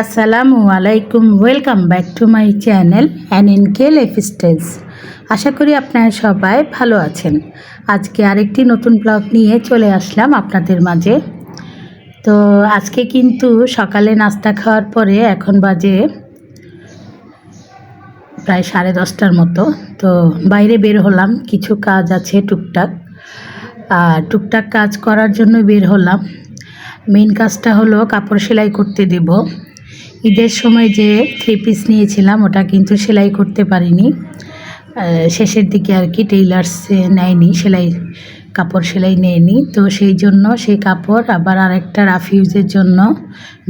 আসসালামু আলাইকুম, welcome back to my channel NNK lifestyles. আশা করি আপনারা সবাই ভালো আছেন। আজকে আরেকটি নতুন ব্লগ নিয়ে চলে আসলাম আপনাদের মাঝে। তো আজকে কিন্তু সকালে নাস্তা খাওয়ার পরে এখন বাজে প্রায় 10:30টার মতো। তো বাইরে বের হলাম, কিছু কাজ আছে টুকটাক, আর টুকটাক কাজ করার জন্য বের হলাম। মেইন কাজটা হলো কাপড় সেলাই করতে দেব। ঈদের সময় যে 3 পিস নিয়েছিলাম ওটা কিন্তু সেলাই করতে পারিনি, শেষের দিকে আর কি টেইলার্সে নেয়নি, কাপড় সেলাই নেয়নি। তো সেই জন্য সেই কাপড় আবার আরেকটা রাফ ইউজের জন্য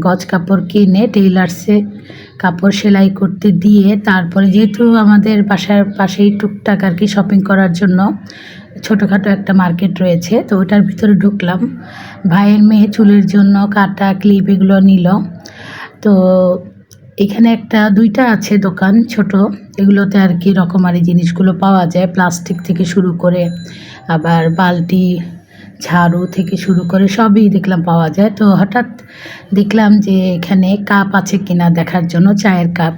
গজ কাপড় কিনে টেইলার্সে কাপড় সেলাই করতে দিয়ে তারপরে যেহেতু আমাদের বাসার পাশেই টুকটাক আর কি শপিং করার জন্য ছোটোখাটো একটা মার্কেট রয়েছে, তো ওটার ভিতরে ঢুকলাম। ভাইয়ের মেয়ে চুলের জন্য কাটা ক্লিপ এগুলো নিল। তো এখানে দুইটা আছে দোকান ছোট, এগুলোতে আর কি রকমারি জিনিসগুলো পাওয়া যায়, প্লাস্টিক থেকে শুরু করে আবার বালতি ঝাড়ু থেকে শুরু করে সবই দেখলাম পাওয়া যায়। তো হঠাৎ দেখলাম যে এখানে কাপ আছে কিনা দেখার জন্য, চায়ের কাপ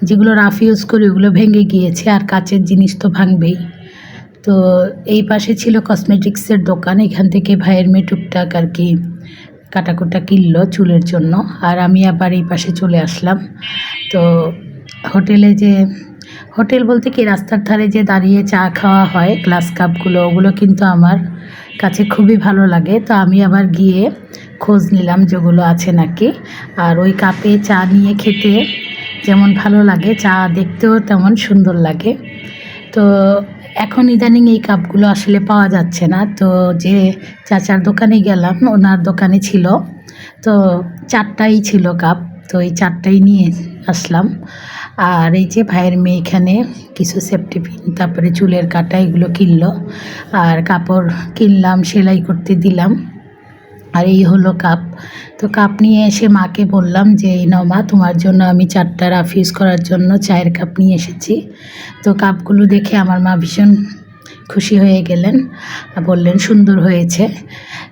যেগুলো রাফ ইউজ করি ওগুলো ভেঙে গিয়েছে, আর কাচের জিনিস তো ভাঙবেই। তো এই পাশে ছিল কসমেটিক্সের দোকান, এখান থেকে ভাইয়ের মেয়ে টুকটাক আর কি কাটাকুটা কিনলো চুলের জন্য, আর আমি আবার এই পাশে চলে আসলাম। তো হোটেল বলতে কি রাস্তার ধারে যে দাঁড়িয়ে চা খাওয়া হয় গ্লাস কাপগুলো, ওগুলো কিন্তু আমার কাছে খুবই ভালো লাগে। তো আমি আবার গিয়ে খোঁজ নিলাম যেগুলো আছে নাকি, আর ওই কাপে চা নিয়ে খেতে যেমন ভালো লাগে, চা দেখতেও তেমন সুন্দর লাগে। তো এখন ইদানিং এই কাপগুলো আসলে পাওয়া যাচ্ছে না। তো যে চাচার দোকানে গেলাম ওনার দোকানে ছিল, তো 4টাই ছিল কাপ, তো এই 4টাই নিয়ে আসলাম। আর এই যে ভাইয়ের মেয়ে এখানে কিছু সেফটি পিন তারপরে চুলের কাটা এগুলো কিনলো, আর কাপড় কিনলাম, সেলাই করতে দিলাম। আর এই হলো কাপ। তো কাপ নিয়ে এসে মাকে বললাম যে এই নাও মা, তোমার জন্য আমি 4টা রাফ ইউজ করার জন্য চায়ের কাপ নিয়ে এসেছি। তো কাপগুলো দেখে আমার মা ভীষণ খুশি হয়ে গেলেন, বললেন সুন্দর হয়েছে।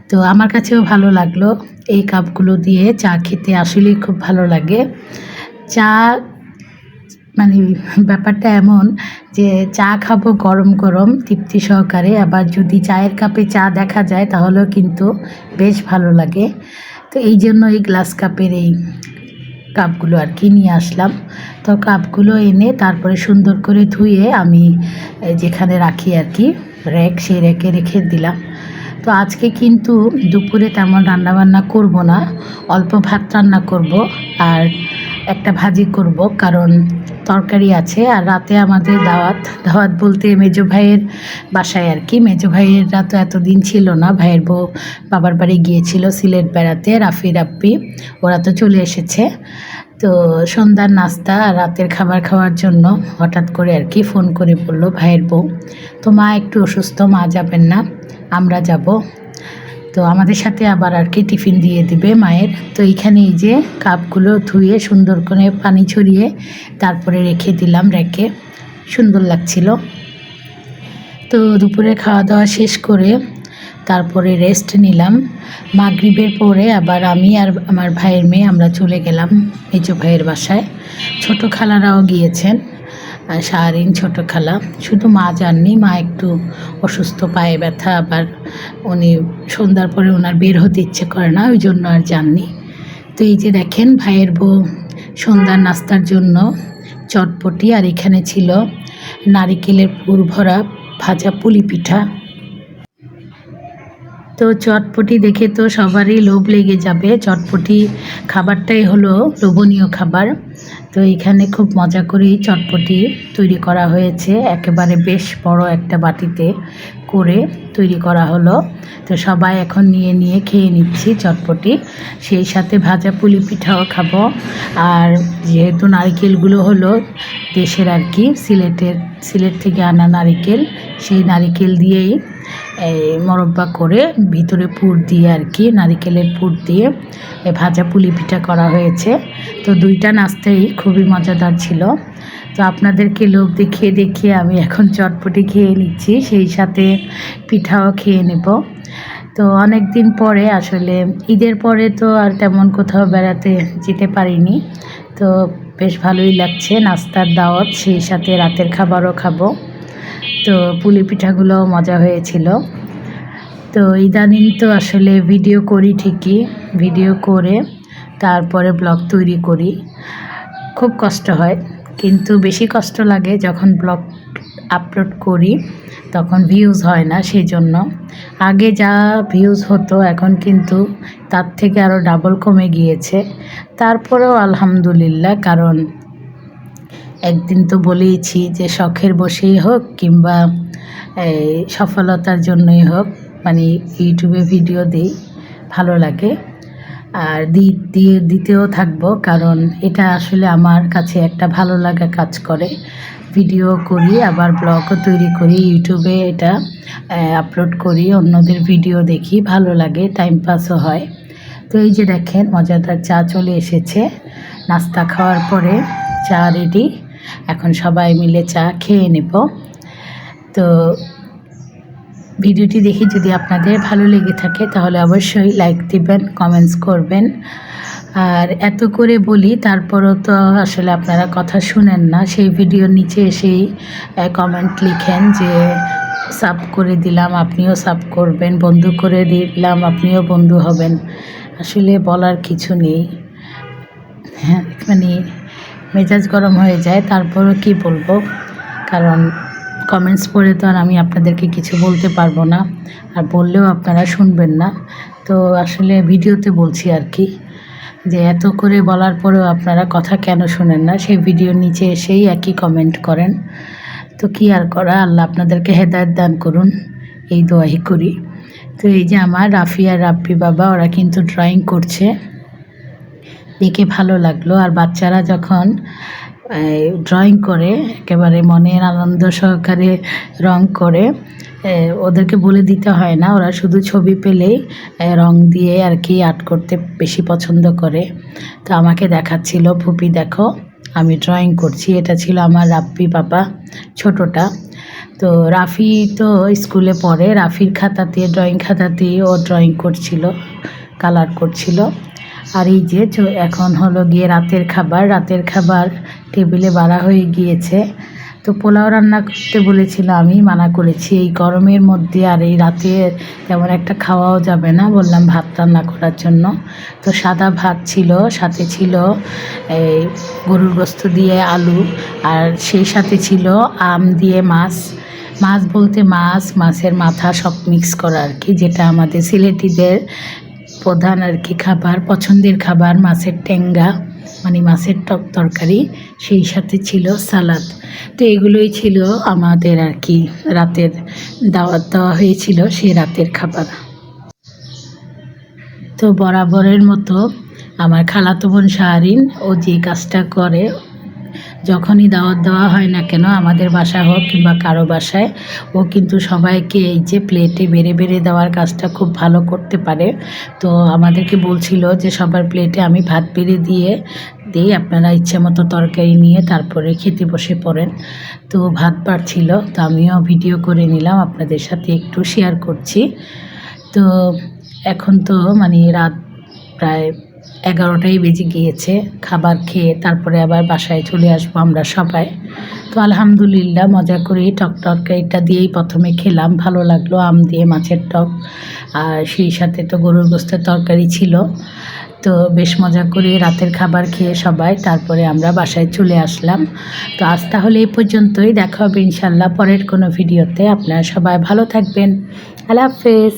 তো আমার কাছেও ভালো লাগলো, এই কাপগুলো দিয়ে চা খেতে আসলেই খুব ভালো লাগে। চা মানে ব্যাপারটা এমন যে চা খাবো গরম গরম তৃপ্তি সহকারে, আবার যদি চায়ের কাপে চা দেখা যায় তাহলেও কিন্তু বেশ ভালো লাগে। তো এই জন্য এই গ্লাস কাপের এই কাপগুলো আর কি নিয়ে আসলাম। তো কাপগুলো এনে তারপরে সুন্দর করে ধুয়ে আমি যেখানে রাখি আর কি র্যাক, সেই র্যাকে রেখে দিলাম। তো আজকে কিন্তু দুপুরে তেমন রান্নাবান্না করব না, অল্প ভাত রান্না করব আর একটা ভাজি করব, কারণ তরকারি আছে। আর রাতে আমাদের দাওয়াত বলতে মেজো ভাইয়ের বাসায় আর কি। মেজো ভাইয়েররা তো এতদিন ছিল না, ভাইয়ের বউ বাবার বাড়ি গিয়েছিল সিলেট বেড়াতে, রাফি রাপ্পি ওরা তো চলে এসেছে। তো সন্ধ্যার নাস্তা আর রাতের খাবার খাওয়ার জন্য হঠাৎ করে আর কি ফোন করে বললো ভাইয়ের বউ, তো মা একটু অসুস্থ, মা যাবেন না, আমরা যাব। তো আমাদের সাথে আবার আর কি টিফিন দিয়ে দিবে মায়ের। তো এইখানে এই যে কাপগুলো ধুয়ে সুন্দর করে পানি ছড়িয়ে তারপরে রেখে দিলাম র্যাকে, সুন্দর লাগছিল। তো দুপুরে খাওয়া দাওয়া শেষ করে তারপরে রেস্ট নিলাম। মাগরিবের পরে আবার আমি আর আমার ভাইয়ের মেয়ে আমরা চলে গেলাম মেজো ভাইয়ের বাসায়। ছোট খালারাও গিয়েছেন, সারাদিন ছোট খালা, শুধু মা যাননি, মা একটু অসুস্থ, পায়ে ব্যথা, আবার উনি সন্ধ্যার পরে ওনার বের হতে ইচ্ছে করে না, ওই জন্য আর যাননি। তো এই যে দেখেন ভাইয়ের বউ সন্ধ্যার নাস্তার জন্য চটপটি, আর এখানে ছিল নারিকেলের পুর ভরা ভাজা পুলি পিঠা। তো চটপটি দেখে তো সবারই লোভ লেগে যাবে, চটপটি খাবারটাই হলো লোভনীয় খাবার। তো এখানে খুব মজা করেই চটপটি তৈরি করা হয়েছে, একেবারে বেশ বড় একটা বাটিতে করে তৈরি করা হলো। তো সবাই এখন নিয়ে খেয়ে নিচ্ছি চটপটি, সেই সাথে ভাজা পুলি পিঠাও খাবো। আর যেহেতু নারকেলগুলো হলো দেশের আর কি সিলেট থেকে আনা নারিকেল, সেই নারিকেল দিয়েই মোরব্বা করে ভিতরে পুর দিয়ে আর কি নারিকেলের পুর দিয়ে ভাজা পুলি পিঠা করা হয়েছে। তো দুইটা নাস্তাই খুবই মজাদার ছিল। তো আপনাদেরকে লোভ দেখিয়ে আমি এখন চটপটি খেয়ে নিচ্ছি, সেই সাথে পিঠাও খেয়ে নেব। তো অনেক দিন পরে আসলে ঈদের পরে তো আর তেমন কোথাও বেড়াতে যেতে পারিনি, তো বেশ ভালোই লাগছে। নাস্তার দাওয়াত, সেই সাথে রাতের খাবারও খাবো। তো পুলি পিঠাগুলোও মজা হয়েছিল। তো ইদানিং তো আসলে ভিডিও করি ঠিকই, ভিডিও করে তারপরে ব্লগ তৈরি করি। খুব কষ্ট হয়, কিন্তু বেশি কষ্ট লাগে যখন ব্লগ আপলোড করি তখন ভিউজ হয় না। সেই জন্য আগে যা ভিউজ হতো এখন কিন্তু তার থেকে আরও ডাবল কমে গিয়েছে। তারপরেও আলহামদুলিল্লাহ, কারণ একদিন তো বলেইছি যে শখের বসেই হোক কিংবা এই সফলতার জন্যই হোক, মানে ইউটিউবে ভিডিও দিই, ভালো লাগে। আর দিতেও থাকবো, কারণ এটা আসলে আমার কাছে একটা ভালো লাগা কাজ করে। ভিডিও করি, আবার ব্লগও তৈরি করি, ইউটিউবে এটা আপলোড করি, অন্যদের ভিডিও দেখি, ভালো লাগে, টাইম পাসও হয়। তো এই যে দেখেন মজাদার চা চলে এসেছে। নাস্তা খাওয়ার পরে চা রেডি, এখন সবাই মিলে চা খেয়ে নেব। তো ভিডিওটি দেখে যদি আপনাদের ভালো লেগে থাকে তাহলে অবশ্যই লাইক দিবেন, কমেন্টস করবেন। আর এত করে বলি তারপরও তো আসলে আপনারা কথা শুনেন না। সেই ভিডিওর নিচে এসেই কমেন্ট লিখেন যে সাব করে দিলাম, আপনিও সাব করবেন, বন্ধু করে দিলাম, আপনিও বন্ধু হবেন। আসলে বলার কিছু নেই, হ্যাঁ, মানে মেজাজ গরম হয়ে যায়। তারপরও কি বলবো, কারণ কমেন্টস পড়ে তো আর আমি আপনাদেরকে কিছু বলতে পারবো না, আর বললেও আপনারা শুনবেন না। তো আসলে ভিডিওতে বলছি আর কি, যে এত করে বলার পরেও আপনারা কথা কেন শোনেন না। সেই ভিডিওর নিচে এসেই একই কমেন্ট করেন। তো কি আর করা, আল্লাহ আপনাদেরকে হেদায়েত দান করুন, এই দোয়াই করি। তো এই যে আমার রাফি আর রাব্বি বাবা, ওরা কিন্তু ড্রয়িং করছে, দেখে ভালো লাগলো। আর বাচ্চারা যখন ড্রয়িং করে একেবারে মনের আনন্দ সহকারে রং করে, ওদেরকে বলে দিতে হয় না, ওরা শুধু ছবি পেলেই রং দিয়ে আর কি আর্ট করতে বেশি পছন্দ করে। তো আমাকে দেখাচ্ছিল, ফুপি দেখো আমি ড্রয়িং করছি। এটা ছিল আমার রাব্বি বাবা, ছোটোটা। তো রাফি তো স্কুলে পড়ে, রাফির খাতাতে, ড্রয়িং খাতাতেই ও ড্রয়িং করছিল, কালার করছিল। আর এই যে এখন হলো গিয়ে রাতের খাবার টেবিলে বাড়া হয়ে গিয়েছে। তো পোলাও রান্না করতে বলেছিল, আমি মানা করেছি, এই গরমের মধ্যে আর এই রাতে তেমন একটা খাওয়াও যাবে না, বললাম ভাত রান্না করার জন্য। তো সাদা ভাত ছিল, সাথে ছিল এই গরুর গোস্ত দিয়ে আলু, আর সেই সাথে ছিল আম দিয়ে মাছ। মাছ বলতে মাছের মাথা সব মিক্স করা আর কি, যেটা আমাদের সিলেটিদের প্রধান আর কি খাবার, পছন্দের খাবার, মাছের টেঙ্গা, মানে মাছের তরকারি, সেই সাথে ছিল সালাদ। তো এগুলোই ছিল আমাদের আর কি রাতের দাওয়াত দেওয়া হয়েছিল, সেই রাতের খাবার। তো বরাবরের মতো আমার খালাতো বোন শাহরিন, ও যে কাজটা করে, যখনই দাওয়াত দেওয়া হয় না কেন, আমাদের বাসা হোক কিংবা কারো বাসায়, ও কিন্তু সবাইকে এই যে প্লেটে বেড়ে বেড়ে দেওয়ার কাজটা খুব ভালো করতে পারে। তো আমাদেরকে বলছিল যে সবার প্লেটে আমি ভাত বেড়ে দিয়ে দিই, আপনারা ইচ্ছে মতো তরকারি নিয়ে তারপরে খেতে বসে পড়েন। তো ভাত বাড়ছিল, তো আমিও ভিডিও করে নিলাম, আপনাদের সাথে একটু শেয়ার করছি। তো এখন তো মানে রাত প্রায় 11টাই বেজে গিয়েছে। খাবার খেয়ে তারপরে আবার বাসায় চলে আসবো আমরা সবাই। তো আলহামদুলিল্লাহ মজা করে তরকারিটা দিয়েই প্রথমে খেলাম, ভালো লাগলো, আম দিয়ে মাছের টক, আর সেই সাথে তো গরুর গোস্তের তরকারি ছিল। তো বেশ মজা করে রাতের খাবার খেয়ে সবাই তারপরে আমরা বাসায় চলে আসলাম। তো আজ তাহলে এই পর্যন্তই, দেখা হবে ইনশাল্লাহ পরের কোনো ভিডিওতে। আপনারা সবাই ভালো থাকবেন, আল্লাহ হাফেজ।